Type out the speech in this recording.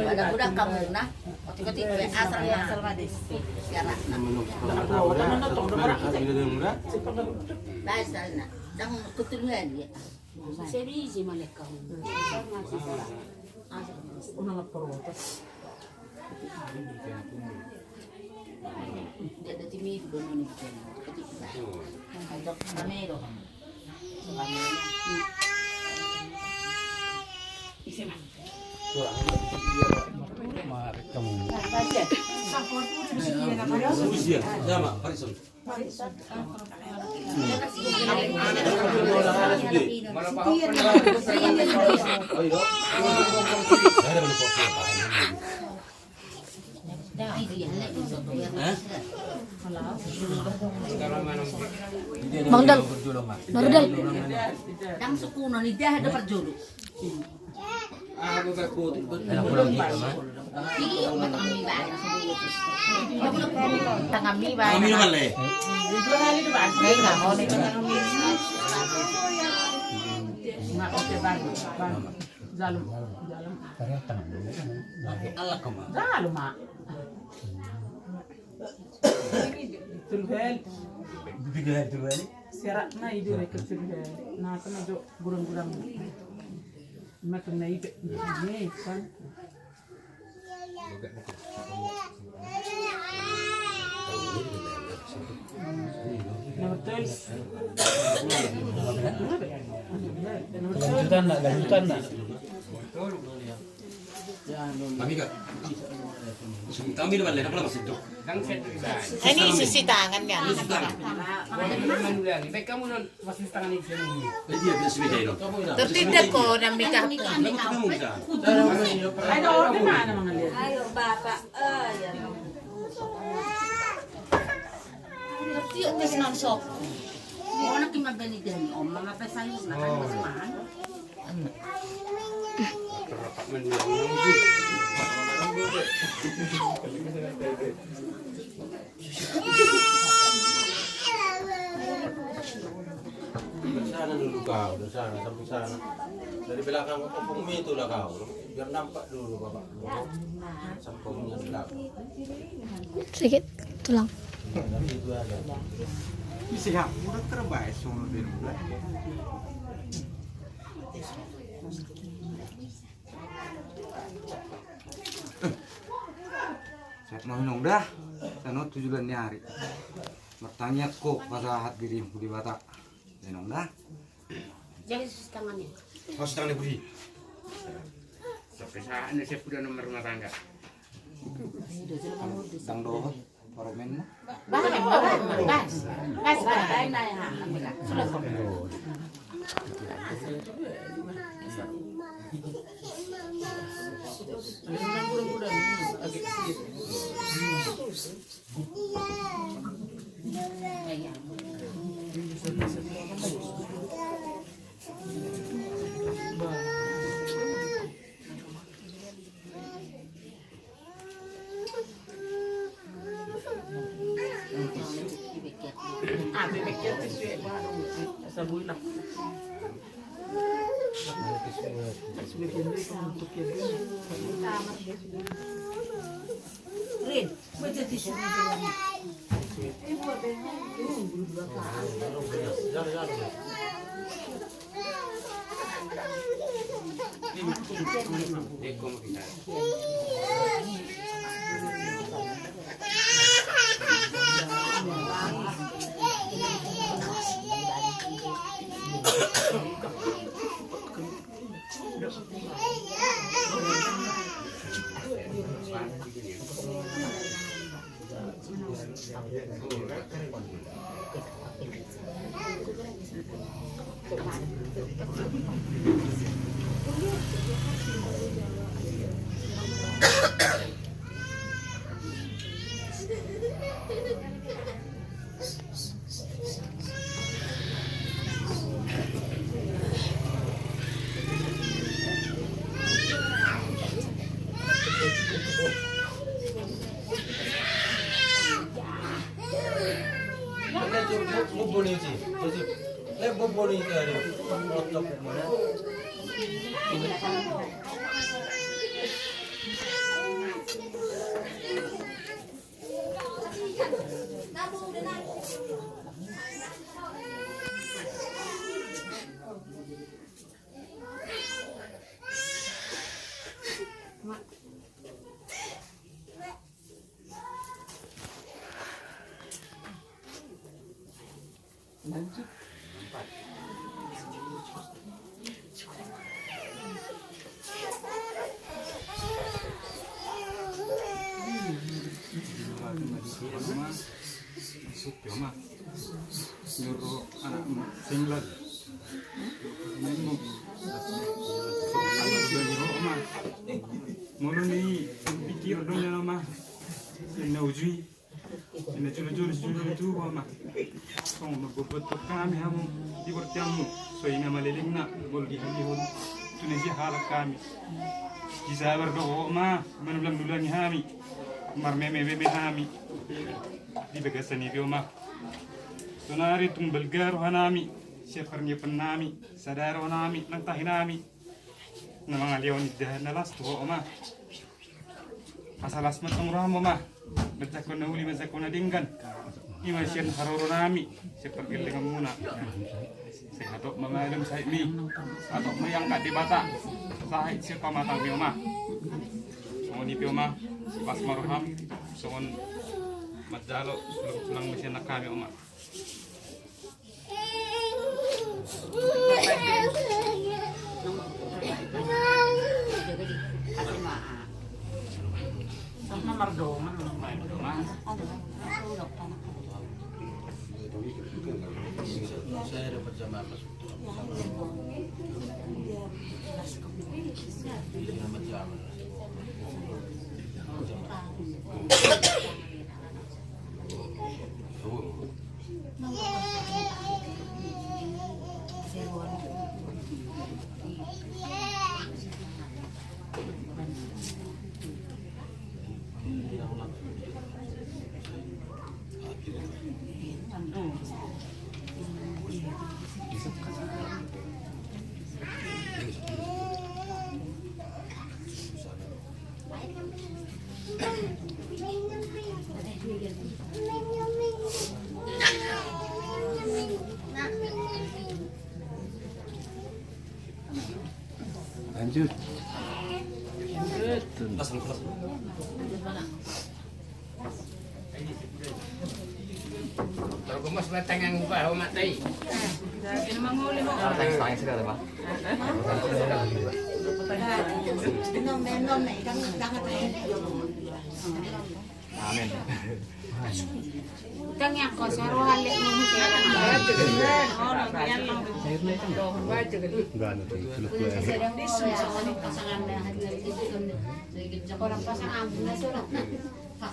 Ada budak kamu nah. Ketik asal madis. Sekarang. Baik sana. Dang keturunan dia. Serisi malek kamu. Una lapporota. Dia ada timid dono ni. Ketik. Ada kamero kamu. Bangdal. Bangdal. Dang sukuno ni dia ada perjodoh. Ako ka ko. Iya, matang mi ba na tangam mi ba. Kami naman le. Dito na dito ba? Ngay nga mo ni Na oke bang. Jalu. Allah ka ma. Jalu ma. Tulhel. Bigla tuwali. Serak na ide rek tulhel. Na kana jo gurang-gurang. Mak na ide ni kan. Lanjutan nak. Kami ka. Kami naman le, napala masinto. Ini susi tangan niya. Pwede ya sumita ino. Tertindak ko na mika. Kamu ka. Ay do order na mga liyan. Ayo bapak, Tiyo tes non sok. Mo na kimabali din. O mga pesayo na kan masamahan. Sana dulu kau, dari sana sampai sana. Dari belakang opung itu lah kau, biar nampak dulu bapak. Sampungnya di belakang. Sedikit tulang. Dari itu ada. Bisa ya, udah terbaik semua di rumah. Saya mau minum dah, saya 7 bulan hari. Bertanya kok pada hati dirimu di Batak. Minum dah. Jadi susi tangannya. Pas tangan budi. Sampai saat ini saya sudah nomor rumah tangga. Tang doh, paromen. Bas. Bas ba na ya. Bebek itu sih baru. Sabui lah. Sudah pindah untuk yang Rin, baca tisu ni jalan. Mak. Lanjut. Mama, nyuruh anak singlet. Nemu. Mulu ni pikir dong ya mama. Ina ujui. Ina julu tu mama. Kau magbubot kami hamu di bertiamu. So ina maliling na bol di hon. Tunisia halak kami. Kisabar do ma manulang dulan ni hami. Marmeme hami. Di bagasan ni ma. Tunari tumbal garo hanami, syafarnya penami, sadaro nami, nang tahinami. Na mga liyaw ni dahan na las tuho ma. Asalas matong ramo ma. Baca ko na uli, baca ko na dinggan. Imasyan haroro nami, syafar muna. Saya atok mamalum sa mi, atok mayangkat di bata. Sahit siya pamatang piyo ma. Sungon ni piyo ma, pas maruham, sungon matjalo, sulang masya na kami ma. Sama mardoman. Saya dapat jamaah masuk. Selamat jamaah. Lanjut. Pasang kelas. Kalau gemas batang yang baru mati. Ini manguli mo. Tangis sekali, Pak. Benom na ikang dangat na yun. Amin. Kang ako, sa ruhalik mo siya. Yan lang. Orang pasangan na surat. Pas